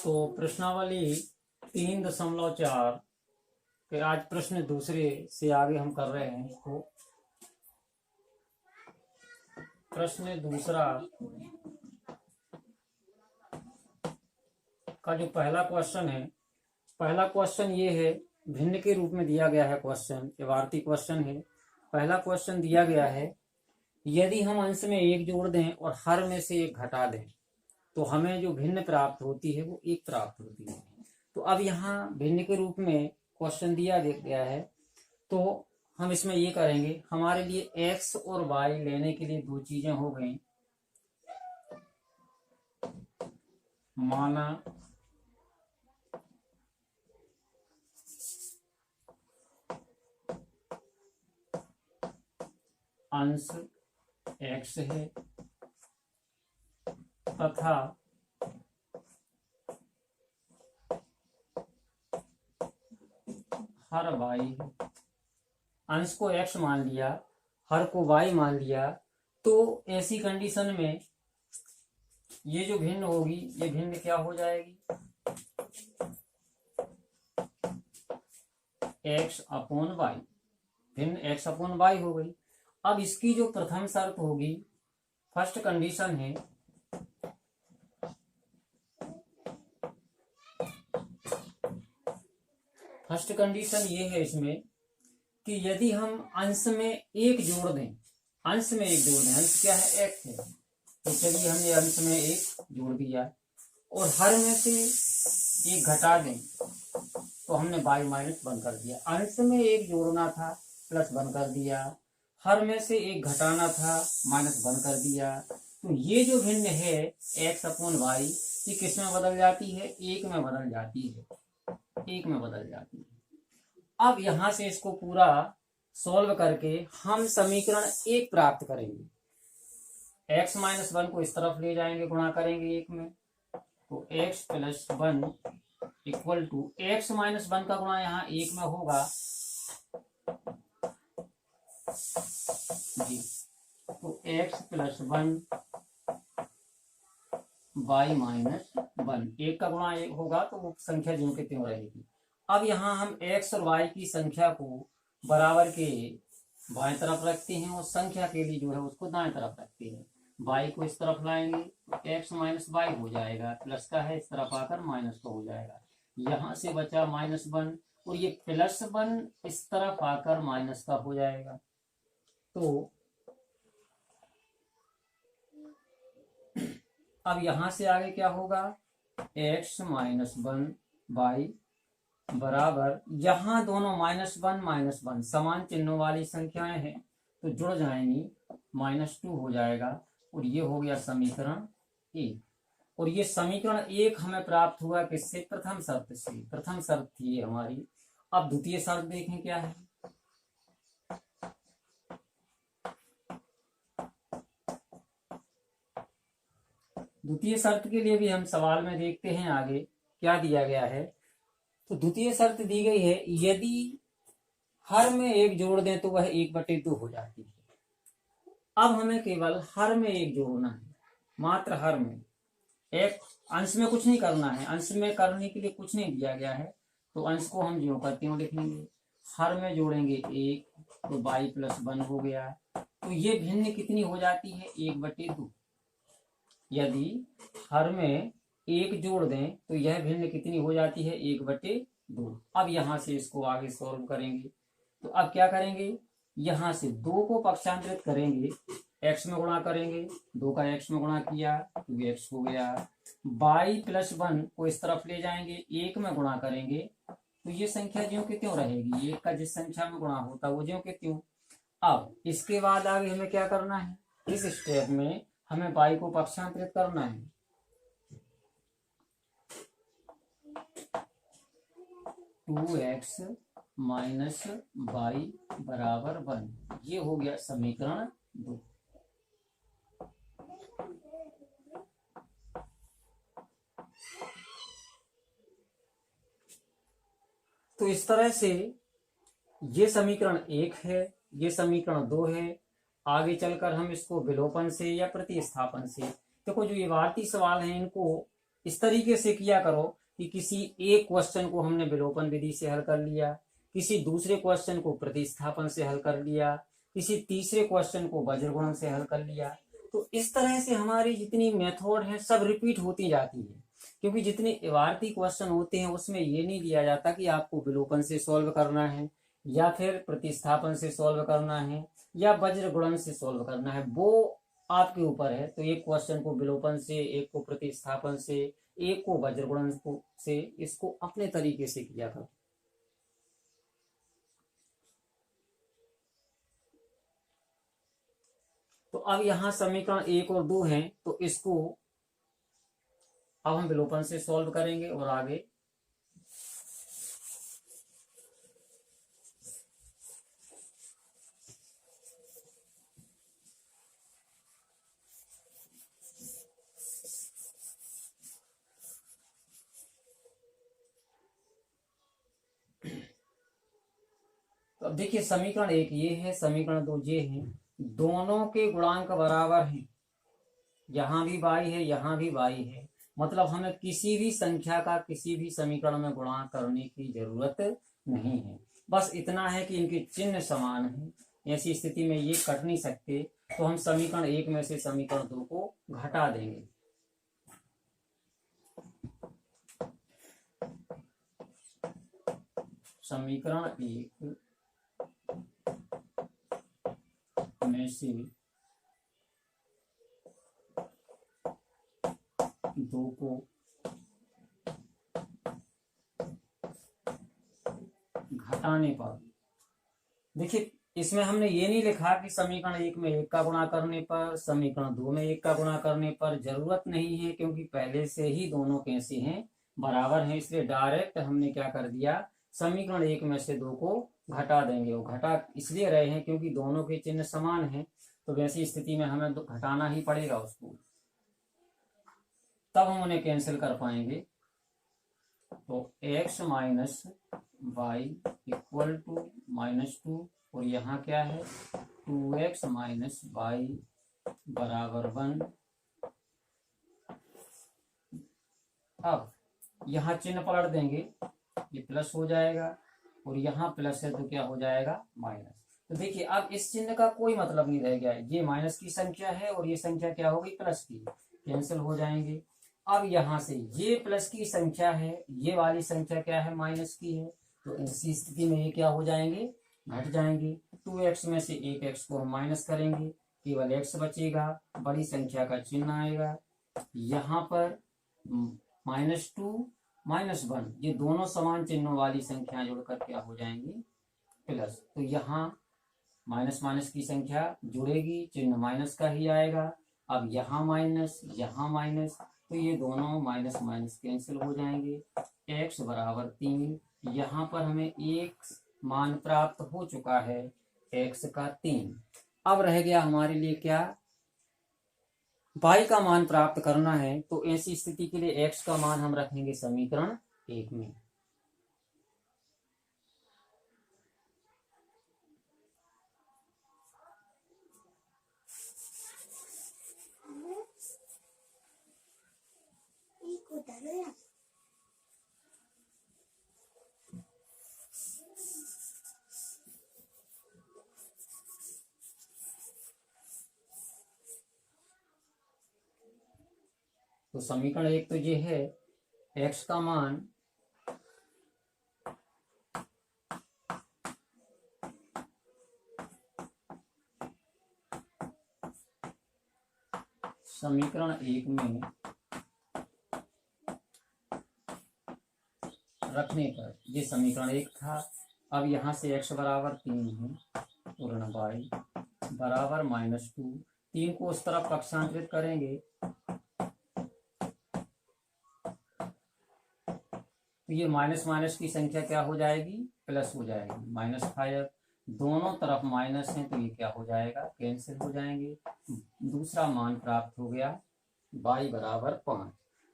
तो प्रश्नावली 3.4 के आज प्रश्न दूसरे से आगे हम कर रहे हैं इसको। प्रश्न दूसरा का जो पहला क्वेश्चन ये है, भिन्न के रूप में दिया गया है क्वेश्चन, ये भारतीय क्वेश्चन है। पहला क्वेश्चन दिया गया है, यदि हम अंश में एक जोड़ दें और हर में से एक घटा दें तो हमें जो भिन्न प्राप्त होती है वो एक प्राप्त होती है। तो अब यहाँ भिन्न के रूप में क्वेश्चन दिया गया है, तो हम इसमें ये करेंगे, हमारे लिए x और y लेने के लिए दो चीजें हो गई। माना अंश x है तथा हर y है। अंश को x मान लिया, हर को y मान लिया, तो ऐसी कंडीशन में ये जो भिन्न होगी, ये भिन्न क्या हो जाएगी, x अपॉन y, भिन्न x अपॉन y हो गई। अब इसकी जो प्रथम शर्त होगी, फर्स्ट कंडीशन है, फर्स्ट कंडीशन ये है इसमें कि यदि हम अंश में एक जोड़ दें, अंश में एक जोड़ दें, अंश क्या है, x है, तो चलिए हमने अंश में एक जोड़ दिया और हर में से एक घटा दें तो हमने y माइनस वन कर दिया। अंश में एक जोड़ना था, प्लस वन कर दिया, हर में से एक घटाना था, माइनस वन कर दिया। तो ये जो भिन्न है x अपॉन y, ये किस में बदल जाती है, एक में बदल जाती है, एक में बदल जाती है। अब यहां से इसको पूरा सॉल्व करके हम समीकरण एक प्राप्त करेंगे। x माइनस वन को इस तरफ ले जाएंगे, गुणा करेंगे एक में, तो x plus one equal to x minus one का गुणा यहाँ एक में होगा जी, तो x plus one y minus one, एक का गुणा एक होगा तो वो संख्या ज्यों के त्यों रहेगी। अब यहाँ हम x और y की संख्या को बराबर के बाएं तरफ रखते हैं और संख्या के लिए जो है उसको दाएं तरफ रखते हैं। y को इस तरफ लाएंगे तो x माइनस वाई हो जाएगा, प्लस का है इस तरफ आकर माइनस का हो जाएगा। यहाँ से बचा माइनस वन और ये प्लस वन इस तरफ आकर माइनस का हो जाएगा। तो अब यहां से आगे क्या होगा, x माइनस वन वाई बराबर, यहाँ दोनों माइनस वन समान चिन्हों वाली संख्याएं हैं तो जुड़ जाएंगी, -2 हो जाएगा और ये हो गया समीकरण एक। और ये समीकरण एक हमें प्राप्त हुआ किससे, प्रथम शर्त से, प्रथम शर्त थी ये हमारी। अब द्वितीय शर्त देखें क्या है, द्वितीय शर्त के लिए भी हम सवाल में देखते हैं आगे क्या दिया गया है। तो द्वितीय शर्त दी गई है, यदि हर में एक जोड़ दें तो वह 1/2 हो जाती है। अब हमें केवल हर में एक जोड़ना है, मात्र हर में, एक अंश में कुछ नहीं करना है, अंश में करने के लिए कुछ नहीं दिया गया है, तो अंश को हम ज्यों करते हैं लिख लेंगे। हर में जोड़ेंगे एक तो y प्लस वन हो गया, तो ये भिन्न कितनी हो जाती है, 1/2। यदि हर में एक जोड़ दें तो यह भिन्न कितनी हो जाती है, 1/2। अब यहां से इसको आगे सॉल्व करेंगे, तो अब क्या करेंगे, यहां से 2 को पक्षांतरित करेंगे, x में गुणा करेंगे, 2 का x में गुणा किया 2x हो गया। y प्लस वन को इस तरफ ले जाएंगे, एक में गुणा करेंगे तो ये संख्या ज्यों के त्यों रहेगी, एक का जिस संख्या में गुणा होता है वो ज्यों के त्यों। अब इसके बाद आगे हमें क्या करना है, इस स्टेप में हमें y को पक्षांतरित करना है, 2x माइनस वाई बराबर 1, ये हो गया समीकरण 2। तो इस तरह से ये समीकरण 1 है, ये समीकरण 2 है। आगे चलकर हम इसको विलोपन से या प्रतिस्थापन से, देखो जो ये भारतीय सवाल हैं इनको इस तरीके से किया करो कि किसी एक क्वेश्चन को हमने विलोपन विधि से हल कर लिया, किसी दूसरे क्वेश्चन को प्रतिस्थापन से हल कर लिया, किसी तीसरे क्वेश्चन को वज्रगुणन से हल कर लिया। तो इस तरह से हमारी जितनी मेथड है सब रिपीट होती जाती है, क्योंकि जितने इबारती क्वेश्चन होते हैं उसमें ये नहीं दिया जाता कि आपको विलोपन से सॉल्व करना है या फिर प्रतिस्थापन से सॉल्व करना है या वज्र गुणन से सॉल्व करना है, वो आपके ऊपर है। तो एक क्वेश्चन को विलोपन से, एक को प्रतिस्थापन से, एक को वज्र गुणन से, इसको अपने तरीके से किया करो। तो अब यहाँ समीकरण 1 और 2 हैं, तो इसको अब हम विलोपन से सॉल्व करेंगे और आगे तो अब देखिए समीकरण 1 ये है, समीकरण 2 ये है, दोनों के गुणांक बराबर हैं, यहाँ भी y है यहाँ भी y है, मतलब हमें किसी भी संख्या का किसी भी समीकरण में गुणा करने की जरूरत नहीं है। बस इतना है कि इनके चिन्ह समान है। ऐसी स्थिति में ये कट नहीं सकते, तो हम समीकरण 1 में से समीकरण 2 को घटा देंगे। समीकरण 1 में से 2 को घटाने पर, देखिए इसमें हमने ये नहीं लिखा कि समीकरण 1 में 1 का गुणा करने पर, समीकरण 2 में 1 का गुणा करने पर, जरूरत नहीं है, क्योंकि पहले से ही दोनों कैसे हैं, बराबर हैं। इसलिए डायरेक्ट हमने क्या कर दिया, समीकरण 1 में से 2 को घटा देंगे। वो घटा इसलिए रहे हैं क्योंकि दोनों के चिन्ह समान हैं, तो वैसी स्थिति में हमें घटाना ही पड़ेगा उसको, तब हम उन्हें कैंसिल कर पाएंगे। तो x minus y equal to -2, और यहाँ क्या है 2x माइनस वाई बराबर 1। अब यहाँ चिन्ह पलट देंगे, ये प्लस हो जाएगा और यहाँ प्लस है तो क्या हो जाएगा माइनस। तो देखिए अब इस चिन्ह का कोई मतलब नहीं रह गया है, ये माइनस की संख्या है और ये संख्या क्या होगी प्लस की, कैंसिल हो जाएंगे। अब यहाँ से ये प्लस की संख्या है, ये वाली संख्या क्या है माइनस की है, तो इसी स्थिति में ये क्या हो जाएंगे घट जाएंगे। 2x में से 1x को हम माइनस करेंगे, केवल x बचेगा, बड़ी संख्या का चिन्ह आएगा। यहाँ पर -2 -1, ये दोनों समान चिन्हों वाली संख्या जोड़कर क्या हो जाएंगी प्लस। तो यहाँ माइनस माइनस की संख्या जुड़ेगी, चिन्ह माइनस का ही आएगा। अब यहाँ माइनस, तो ये दोनों माइनस माइनस कैंसिल हो जाएंगे। x बराबर 3, यहाँ पर हमें एक मान प्राप्त हो चुका है x का 3। अब रह गया हमारे लिए क्या, y का मान प्राप्त करना है। तो ऐसी स्थिति के लिए x का मान हम रखेंगे समीकरण 1 में। तो समीकरण 1 तो ये है, x का मान समीकरण 1 में रखने पर, ये समीकरण 1 था। अब यहाँ से x बराबर 3 है, पूर्ण y बराबर -2, 3 को उस तरफ पक्षांतरित करेंगे तो ये माइनस माइनस की संख्या क्या हो जाएगी प्लस हो जाएगी, -5। दोनों तरफ माइनस है तो ये क्या हो जाएगा कैंसिल हो जाएंगे। दूसरा मान प्राप्त हो गया y बराबर 5।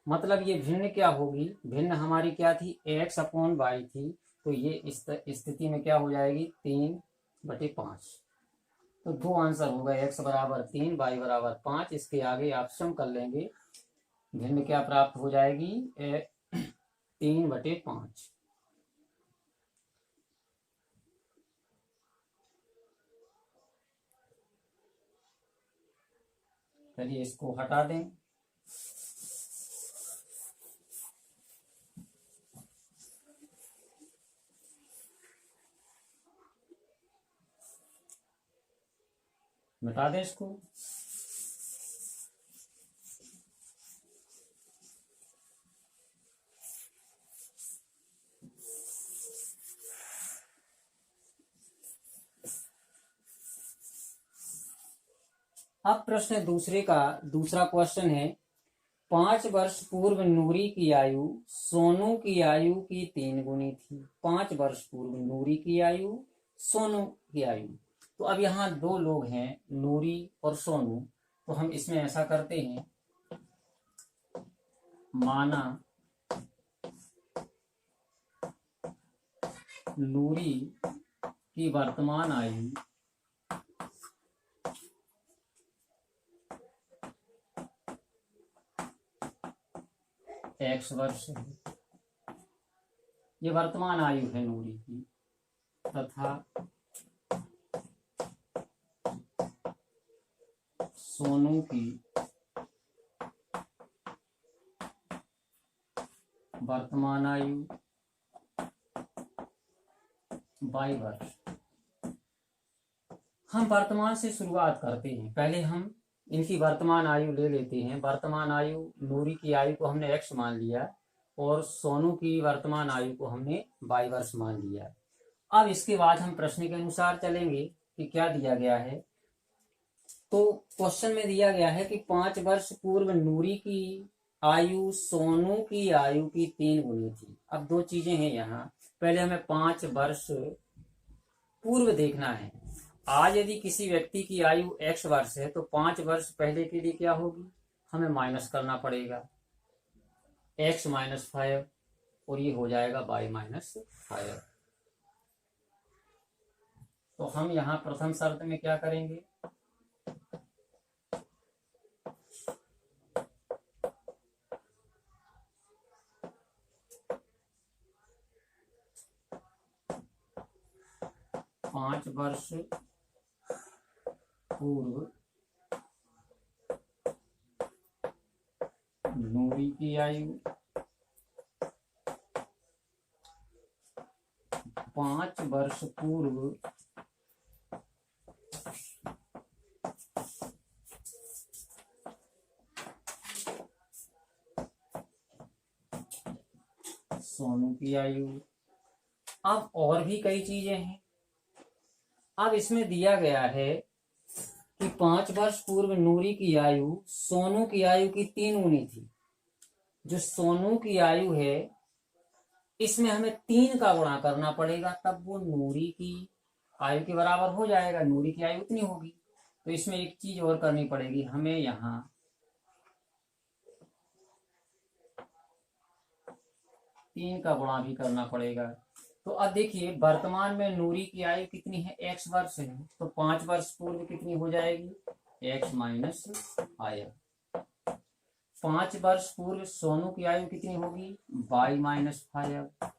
मतलब ये भिन्न क्या होगी, भिन्न हमारी क्या थी x/y थी, तो ये इस स्थिति में क्या हो जाएगी 3/5। तो दो आंसर होगा, x बराबर 3 y बराबर 5। इसके आगे आप सम कर लेंगे भिन्न क्या प्राप्त हो जाएगी? 3/5। चलिए इसको हटा दें। मिटा दें इसको। अब प्रश्न दूसरा क्वेश्चन है। 5 वर्ष पूर्व नूरी की आयु सोनू की आयु की 3 गुनी थी। 5 वर्ष पूर्व नूरी की आयु सोनू की आयु। तो अब यहाँ 2 लोग हैं, नूरी और सोनू। तो हम इसमें ऐसा करते हैं, माना नूरी की वर्तमान आयु X वर्ष है, ये वर्तमान आयु है नूरी की, तथा सोनू की वर्तमान आयु Y वर्ष। हम वर्तमान से शुरुआत करते हैं। पहले हम इनकी वर्तमान आयु ले लेते हैं। वर्तमान आयु, नूरी की आयु को हमने X मान लिया और सोनू की वर्तमान आयु को हमने Y वर्ष मान लिया। अब इसके बाद हम प्रश्न के अनुसार चलेंगे कि क्या दिया गया है। तो क्वेश्चन में दिया गया है कि 5 वर्ष पूर्व नूरी की आयु सोनू की आयु की 3 गुनी थी। अब 2 चीजें हैं यहाँ। पहले हमें 5 वर्ष पूर्व देखना है। आज यदि किसी व्यक्ति की आयु X वर्ष है तो 5 वर्ष पहले के लिए क्या होगी? हमें माइनस करना पड़ेगा, X - 5, और ये हो जाएगा Y - 5। तो हम यहाँ प्रथम शर्त में क्या करेंगे? पांच वर्ष पूर्व नूरी की आयु 5 वर्ष पूर्व सोनू की आयु। अब और भी कई चीजें हैं। अब इसमें दिया गया है कि 5 वर्ष पूर्व नूरी की आयु सोनू की आयु की 3 गुनी थी। जो सोनू की आयु है इसमें हमें 3 का गुणा करना पड़ेगा, तब वो नूरी की आयु के बराबर हो जाएगा। नूरी की आयु उतनी होगी। तो इसमें एक चीज और करनी पड़ेगी, हमें यहाँ 3 का गुणा भी करना पड़ेगा। तो अब देखिए, वर्तमान में नूरी की आयु कितनी है? X वर्ष है। तो 5 वर्ष पूर्व कितनी हो जाएगी? X - 5। 5 वर्ष पूर्व सोनू की आयु कितनी होगी? Y - 5।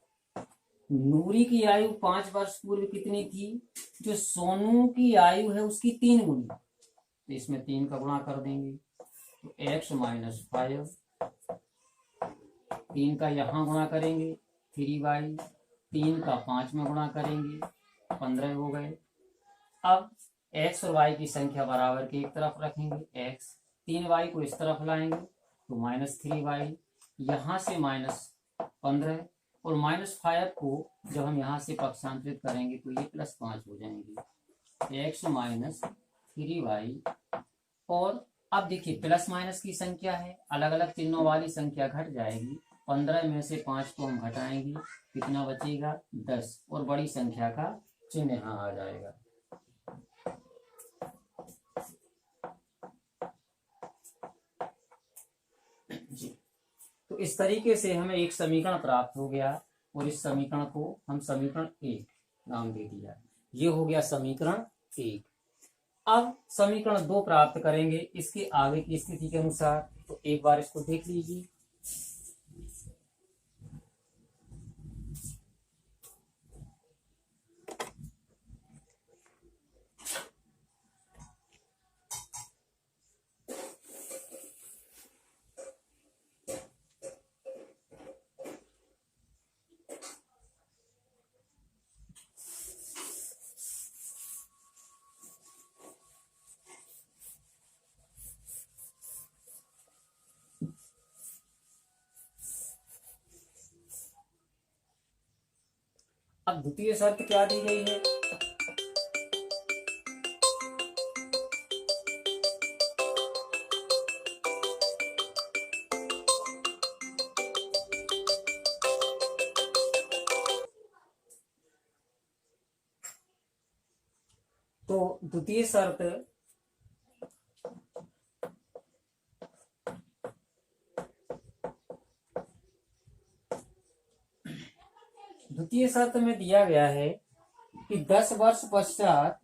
नूरी की आयु 5 वर्ष पूर्व कितनी थी? जो सोनू की आयु है उसकी 3 गुनी। तो इसमें 3 का गुणा कर देंगे, तो X - 5। 3 का यहाँ गुणा करेंगे 3y, 3 का 5 में गुणा करेंगे 15 हो गए। अब x और y की संख्या बराबर के एक तरफ रखेंगे, x 3y को इस तरफ लाएंगे तो -3y, यहाँ से -15 और -5 को जब हम यहाँ से पक्षांतरित करेंगे तो ये +5 हो जाएंगे, x - 3y। और अब देखिए, प्लस माइनस की संख्या है, अलग अलग चिन्हों वाली संख्या घट जाएगी। 15 में से 5 को हम घटाएंगे, कितना बचेगा? 10, और बड़ी संख्या का चिन्ह यहाँ आ जाएगा। जी, तो इस तरीके से हमें एक समीकरण प्राप्त हो गया और इस समीकरण को हम समीकरण 1 नाम दे दिया। ये हो गया समीकरण 1। अब समीकरण 2 प्राप्त करेंगे इसके आगे की स्थिति के अनुसार। तो एक बार इसको देख लीजिए। अब द्वितीय शर्त क्या दी गई है? तो द्वितीय शर्त में दिया गया है कि 10 वर्ष पश्चात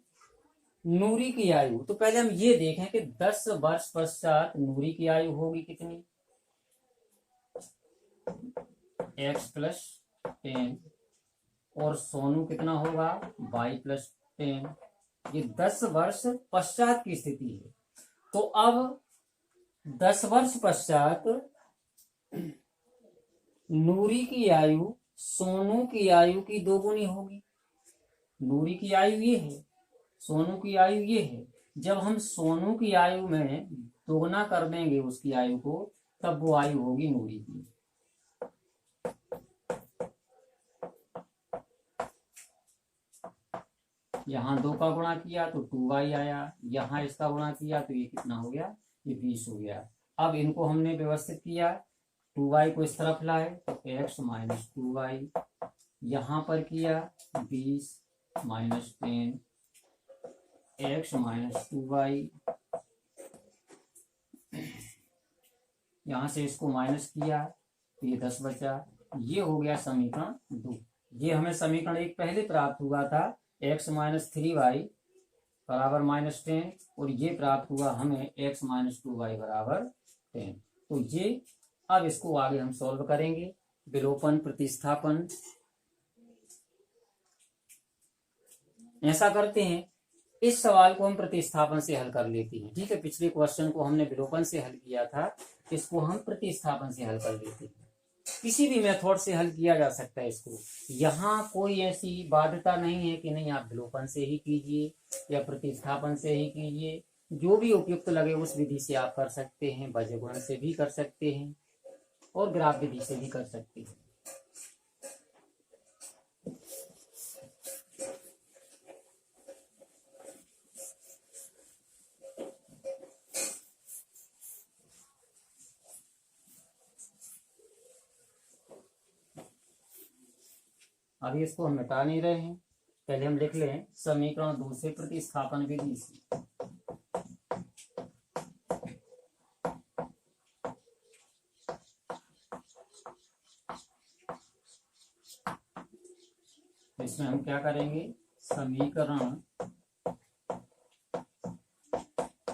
नूरी की आयु, तो पहले हम ये देखें कि 10 वर्ष पश्चात नूरी की आयु होगी कितनी, x प्लस 10, और सोनू कितना होगा, y प्लस 10। ये 10 वर्ष पश्चात की स्थिति है। तो अब 10 वर्ष पश्चात नूरी की आयु सोनू की आयु की दोगुनी होगी। नूरी की आयु ये है, सोनू की आयु ये है। जब हम सोनू की आयु में दोगुना कर देंगे उसकी आयु को, तब वो आयु होगी नूरी की। यहाँ 2 का गुणा किया तो 2y आया, यहाँ इसका गुणा किया तो ये कितना हो गया, ये 20 हो गया। अब इनको हमने व्यवस्थित किया, 2y को इस तरफ लाए तो x माइनस 2y, यहाँ पर किया 20 माइनस 10, x माइनस 2y, यहाँ से इसको माइनस किया तो ये 10 बचा। ये हो गया समीकरण 2। ये हमें समीकरण 1 पहले प्राप्त हुआ था, x माइनस 3y बराबर माइनस 10, और ये प्राप्त हुआ हमें x माइनस 2y बराबर 10। तो ये अब इसको आगे हम सॉल्व करेंगे, विलोपन प्रतिस्थापन। ऐसा करते हैं, इस सवाल को हम प्रतिस्थापन से हल कर लेते हैं। ठीक है, पिछले क्वेश्चन को हमने विलोपन से हल किया था, इसको हम प्रतिस्थापन से हल कर लेते हैं। किसी भी मेथड से हल किया जा सकता है इसको, यहाँ कोई ऐसी बाध्यता नहीं है कि नहीं आप विलोपन से ही कीजिए या प्रतिस्थापन से ही कीजिए। जो भी उपयुक्त लगे उस विधि से आप कर सकते हैं, बीजगणित से भी कर सकते हैं और ग्राफ विधि से भी कर सकते हैं। अभी इसको हम मिटा नहीं रहे हैं, पहले हम लिख लें समीकरण 2 से प्रतिस्थापन विधि से। इसमें हम क्या करेंगे, समीकरण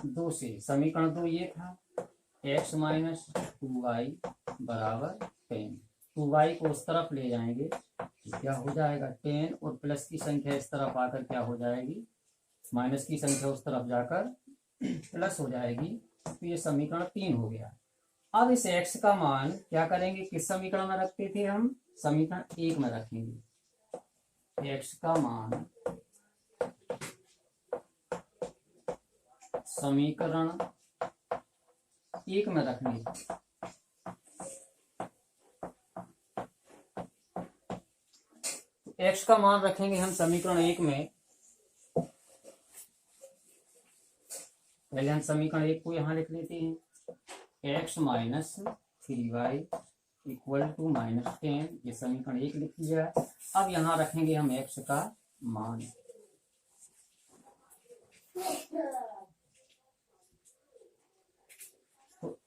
2 से, समीकरण 2 ये था x माइनस 2y बराबर 10। 2y को उस तरफ ले जाएंगे तो क्या हो जाएगा 10, और प्लस की संख्या इस तरफ आकर क्या हो जाएगी, माइनस की संख्या उस तरफ जाकर प्लस हो जाएगी। तो ये समीकरण 3 हो गया। अब इस x का मान क्या करेंगे, किस समीकरण में रखते थे हम, समीकरण 1 में रखेंगे। x का मान समीकरण 1 में रखेंगे। x का मान रखेंगे हम समीकरण 1 में। पहले हम समीकरण 1 को यहां लिख लेते हैं, x minus 3y equal to minus 10। ये समीकरण 1 लिख लिया। अब यहां रखेंगे हम x का मान। तो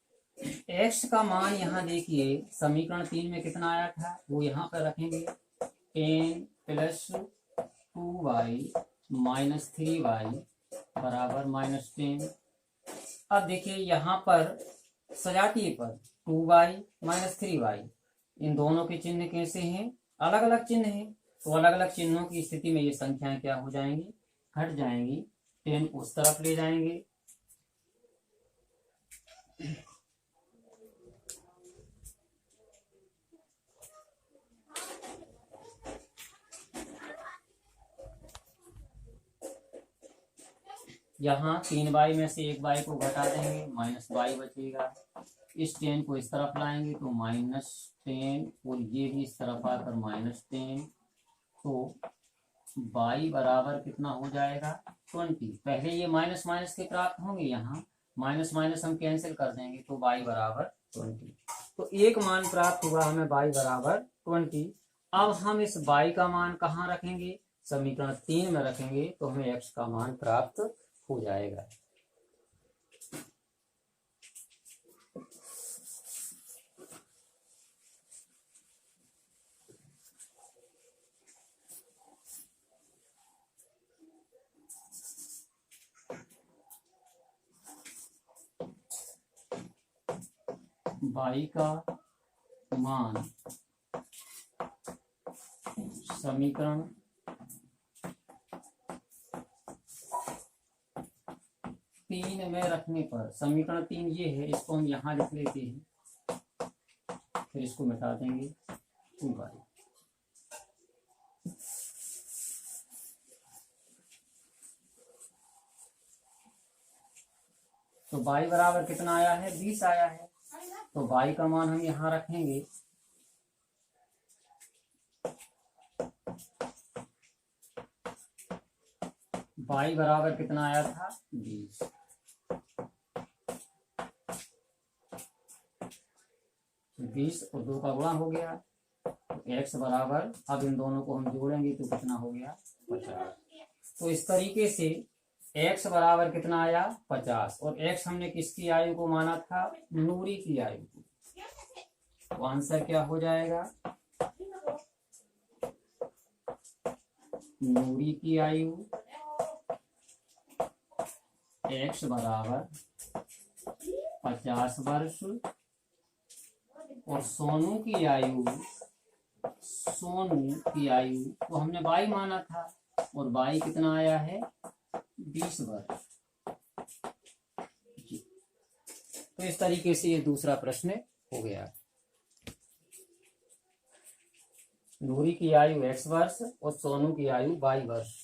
x का मान यहां देखिए समीकरण 3 में कितना आया था, वो यहां पर रखेंगे 10 प्लस 2y माइनस 3y बराबर माइनस 10। अब देखिए यहाँ पर सजातीय पद 2y माइनस 3y, इन दोनों के चिन्ह कैसे हैं? अलग अलग चिन्ह हैं। तो अलग अलग चिन्हों की स्थिति में ये संख्याएं क्या हो जाएंगी? घट जाएंगी। 10 को उस तरफ ले जाएंगे। यहाँ 3y में से 1y को घटा देंगे, माइनस y बचेगा। इस 10 को इस तरफ लाएंगे तो -10, और ये भी इस तरफ आकर -10, तो y बराबर कितना हो जाएगा? 20। पहले ये माइनस माइनस के प्राप्त होंगे, यहाँ माइनस माइनस हम कैंसिल कर देंगे, तो y बराबर 20। तो एक मान प्राप्त हुआ हमें y बराबर 20। अब हम इस y का मान कहाँ रखेंगे? समीकरण 3 में रखेंगे, तो हमें x का मान प्राप्त हो जाएगा। y का मान समीकरण 3 में रखने पर, समीकरण 3 ये है, इसको हम यहाँ लिख लेते हैं, फिर इसको मिटा देंगे 2y। तो y बराबर कितना आया है? 20 आया है। तो y का मान हम यहाँ रखेंगे, y बराबर कितना आया था? 20। तो 20 और 2 का गुणा हो गया, तो x बराबर, अब इन दोनों को हम जोड़ेंगे तो कितना हो गया? 50। तो इस तरीके से x बराबर कितना आया? 50। और x हमने किसकी आयु को माना था? नूरी की आयु को। तो आंसर क्या हो जाएगा? नूरी की आयु x बराबर 50 वर्ष, और सोनू की आयु तो हमने y माना था, और y कितना आया है? 20 वर्ष। तो इस तरीके से ये दूसरा प्रश्न हो गया। नूरी की आयु x वर्ष और सोनू की आयु y वर्ष।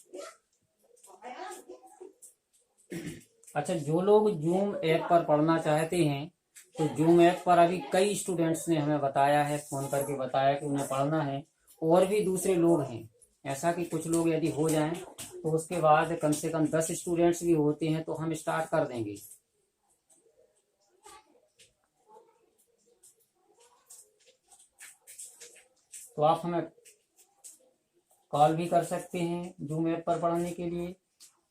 अच्छा, जो लोग जूम ऐप पर पढ़ना चाहते हैं, तो जूम ऐप पर अभी कई स्टूडेंट्स ने हमें बताया है, फोन करके बताया कि उन्हें पढ़ना है, और भी दूसरे लोग हैं। ऐसा कि कुछ लोग यदि हो जाएं तो उसके बाद कम से कम 10 स्टूडेंट्स भी होते हैं, तो हम स्टार्ट कर देंगे। तो आप हमें कॉल भी कर सकते हैं जूम ऐप पर पढ़ने के लिए,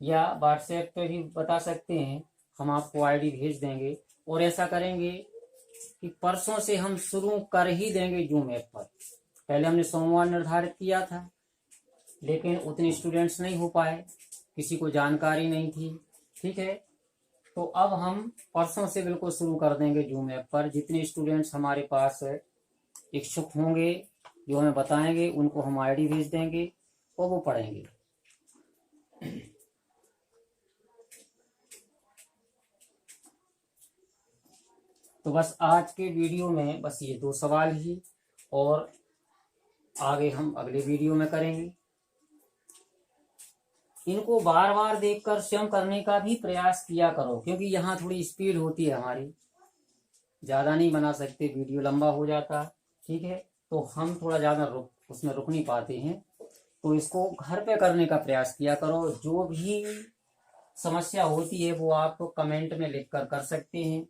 या व्हाट्सएप पे भी बता सकते हैं, हम आपको आईडी भेज देंगे। और ऐसा करेंगे कि परसों से हम शुरू कर ही देंगे जूम ऐप पर। पहले हमने सोमवार निर्धारित किया था, लेकिन उतने स्टूडेंट्स नहीं हो पाए, किसी को जानकारी नहीं थी। ठीक है, तो अब हम परसों से बिल्कुल शुरू कर देंगे जूम ऐप पर। जितने स्टूडेंट्स हमारे पास इच्छुक होंगे, जो हमें बताएंगे, उनको हम आईडी भेज देंगे और वो पढ़ेंगे। तो बस आज के वीडियो में बस ये 2 सवाल ही, और आगे हम अगले वीडियो में करेंगे। इनको बार बार देखकर स्वयं करने का भी प्रयास किया करो, क्योंकि यहाँ थोड़ी स्पीड होती है हमारी, ज़्यादा नहीं बना सकते, वीडियो लंबा हो जाता। ठीक है, तो हम थोड़ा ज़्यादा उसमें रुक नहीं पाते हैं। तो इसको घर पे करने का प्रयास किया करो। जो भी समस्या होती है वो आप कमेंट में लिख कर सकते हैं।